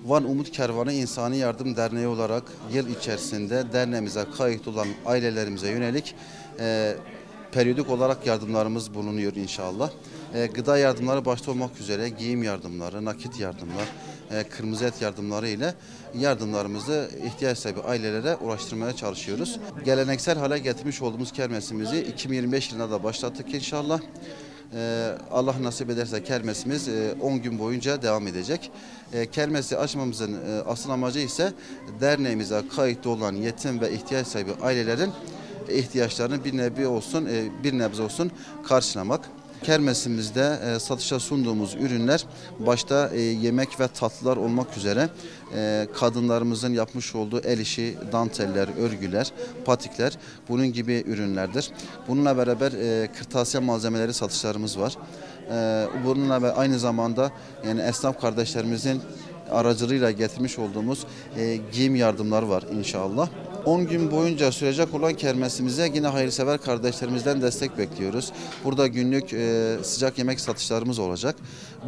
Van Umut Kervanı İnsani Yardım Derneği olarak yıl içerisinde derneğimize kayıt olan ailelerimize yönelik periyodik olarak yardımlarımız bulunuyor inşallah. Gıda yardımları başta olmak üzere giyim yardımları, nakit yardımlar, kırmızı et yardımları ile yardımlarımızı ihtiyaç sahibi ailelere ulaştırmaya çalışıyoruz. Geleneksel hale getirmiş olduğumuz kermesimizi 2025 yılında da başlattık inşallah. Allah nasip ederse kermesimiz 10 gün boyunca devam edecek. Kermesi açmamızın asıl amacı ise derneğimize kayıtlı olan yetim ve ihtiyaç sahibi ailelerin ihtiyaçlarını bir nebze olsun karşılamak. Kermesimizde satışa sunduğumuz ürünler başta yemek ve tatlılar olmak üzere kadınlarımızın yapmış olduğu el işi, danteller, örgüler, patikler bunun gibi ürünlerdir. Bununla beraber kırtasiye malzemeleri satışlarımız var. Bununla ve aynı zamanda yani esnaf kardeşlerimizin aracılığıyla getirmiş olduğumuz giyim yardımları var inşallah. 10 gün boyunca sürecek olan kermesimize yine hayırsever kardeşlerimizden destek bekliyoruz. Burada günlük sıcak yemek satışlarımız olacak.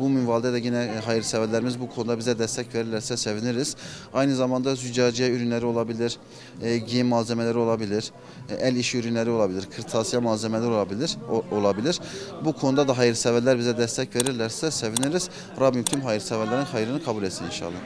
Bu minvalde de yine hayırseverlerimiz bu konuda bize destek verirlerse seviniriz. Aynı zamanda züccaciye ürünleri olabilir, giyim malzemeleri olabilir, el işi ürünleri olabilir, kırtasiye malzemeleri olabilir. Bu konuda da hayırseverler bize destek verirlerse seviniriz. Rabbim tüm hayırseverlerin hayrını kabul etsin inşallah.